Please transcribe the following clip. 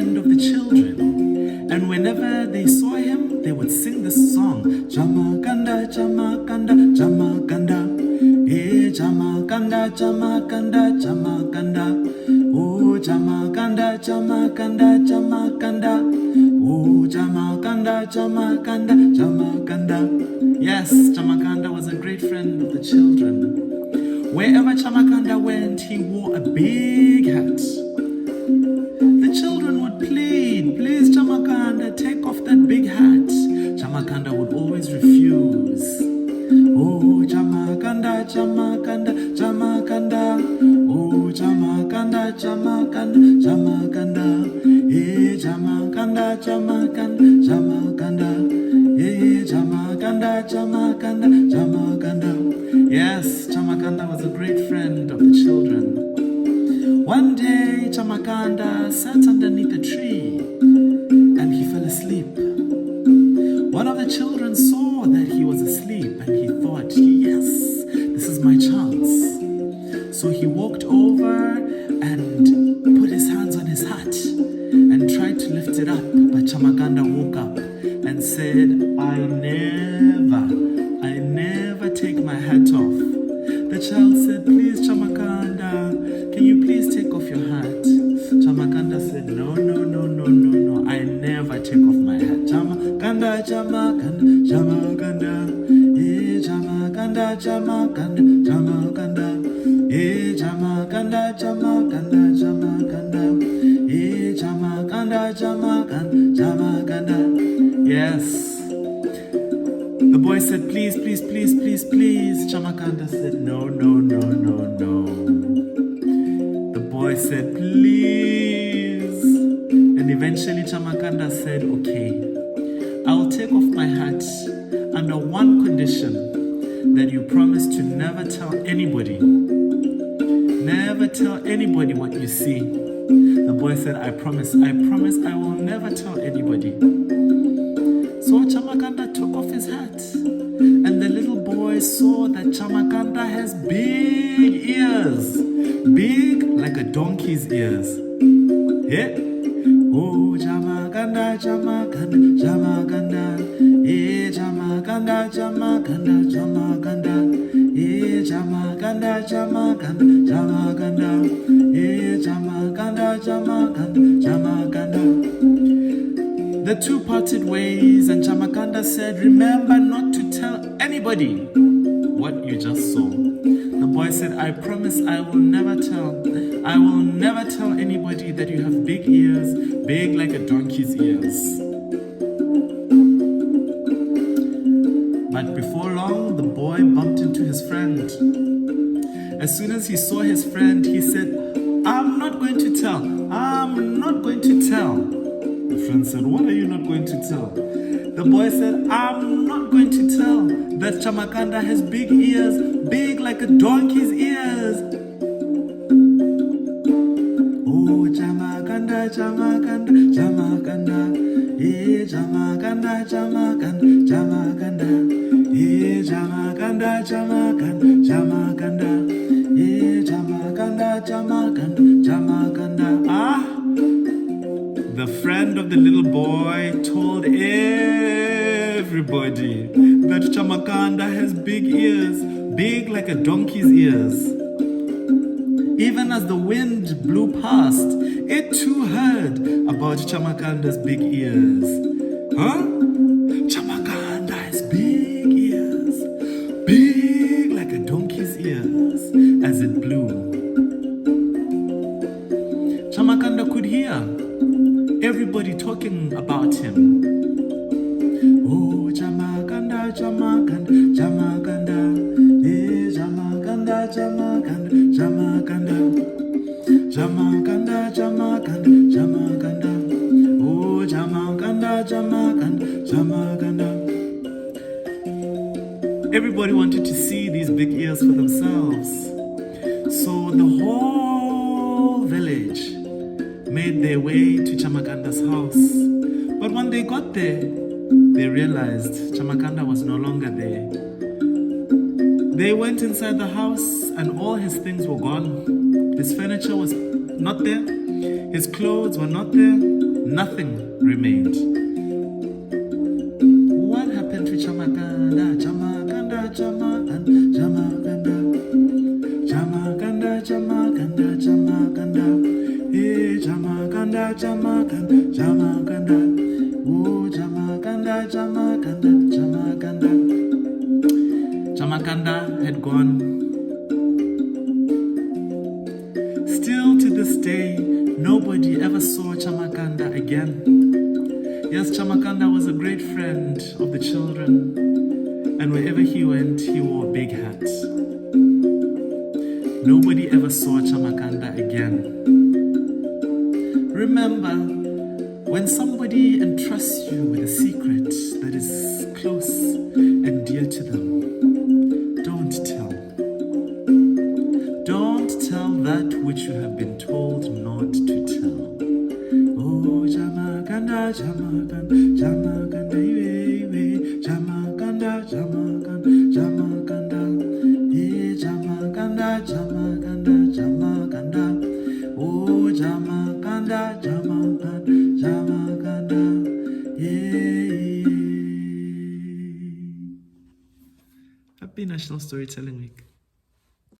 friend of the children. And whenever they saw him, they would sing this song. Chamakanda, Chamakanda, Chamakanda. Hey, Chamakanda, Chamakanda, Chamakanda. Oh, Chamakanda, Chamakanda, Chamakanda. Oh, Chamakanda, Chamakanda, Chamakanda. Yes, Chamakanda was a great friend of the children. Wherever Chamakanda went, he wore a big hat. The children would plead, please Chamakanda, take off that big hat. Chamakanda would always refuse. Oh, Chamakanda, Chamakanda, Chamakanda. Oh, Chamakanda, Chamakanda, Chamakanda. Hey, Chamakanda, Chamakanda, Chamakanda. Hey, Chamakanda, Chamakanda, Chamakanda. Yes, Chamakanda was a great friend of the children. One day, Chamakanda sat underneath a tree and he fell asleep. One of the children saw that he was asleep and he thought, yes, this is my chance. So he walked over and put his hands on his hat and tried to lift it up. But Chamakanda woke up and said, I never take my hat off. The child said, please Chamakanda, can you please take off your hat? Chamakanda said, no, I never take off my hat. Chamakanda, Chamakanda, Chamakanda. Hey, Chamakanda, Chamakanda, Chamakanda. Hey, Chamakanda, Chamakanda, Chamakanda. Hey, Chamakanda, Chamakanda, Chamakanda. Yes. The boy said, please, please, please, please, please. Chamakanda said, no. The boy said, please. And eventually Chamakanda said, okay, I'll take off my hat under one condition, that you promise to never tell anybody. Never tell anybody what you see. The boy said, I promise I will never tell anybody. So Chamakanda took off his hat, and the little boy saw that Chamakanda has big ears, big like a donkey's ears. Yeah. Oh, Chamakanda, Chamakanda, Chamakanda. Yeah, Chamakanda, Chamakanda, Chamakanda. Yeah, Chamakanda, Chamakanda, Chamakanda. Yeah, Chamakanda, Chamakanda, Chamakanda. The two parted ways, and Chamakanda said, remember not to tell anybody what you just saw. The boy said, I promise I will never tell. I will never tell anybody that you have big ears, big like a donkey's ears. But before long, the boy bumped into his friend. As soon as he saw his friend, he said, I'm not going to tell. I'm not going to tell. The friend said, what are you not going to tell? The boy said, I'm not going to tell that Chamakanda has big ears, big like a donkey's ears. Oh, Chamakanda, Chamakanda, Chamakanda. Yeah, Chamakanda, Chamakanda, Chamakanda. Yeah, Chamakanda, Chamakanda, Chamakanda. Yeah, Chamakanda, Chamakanda, Chamakanda. The friend of the little boy told everybody that Chamakanda has big ears, big like a donkey's ears. Even as the wind blew past, it too heard about Chamakanda's big ears. Huh? Chamakanda has big ears, big like a donkey's ears, as it blew. Chamakanda could hear everybody talking about him. Oh, Chamakanda, Chamakanda, Chamakanda. Yeah, Chamakanda, Chamakanda, Chamakanda. Chamakanda, Chamakanda, Chamakanda. Oh, Chamakanda, Chamakanda, Chamakanda. Everybody wanted to see these big ears for themselves. So the whole village made their way to Chamakanda's house. But when they got there, they realized Chamakanda was no longer there. They went inside the house and all his things were gone. His furniture was not there. His clothes were not there. nothing remained. What happened to Chamakanda? Chamakanda, Chamakanda, Chamakanda, Chamakanda, Chamakanda, Chamakanda, hey Chamakanda, Chamakanda, Chamakanda, oh Chamakanda, Chamakanda, Chamakanda. Chamakanda had gone. Still to this day, nobody ever saw Chamakanda again. Yes, Chamakanda was a great friend of the children, and wherever he went, he wore a big hat. Nobody ever saw Chamakanda again. Remember, when somebody entrusts you with a secret that is close and dear to them, don't tell. Don't tell that which you have been told not to tell. Oh, Chamakanda, Chamakanda, Chamakanda, Chamakanda, Chamakanda, Chamakanda, hey Chamakanda, Chamakanda, Chamakanda, oh Chamakanda, Chamakanda, Chamakanda, yeah. Happy National Storytelling Week.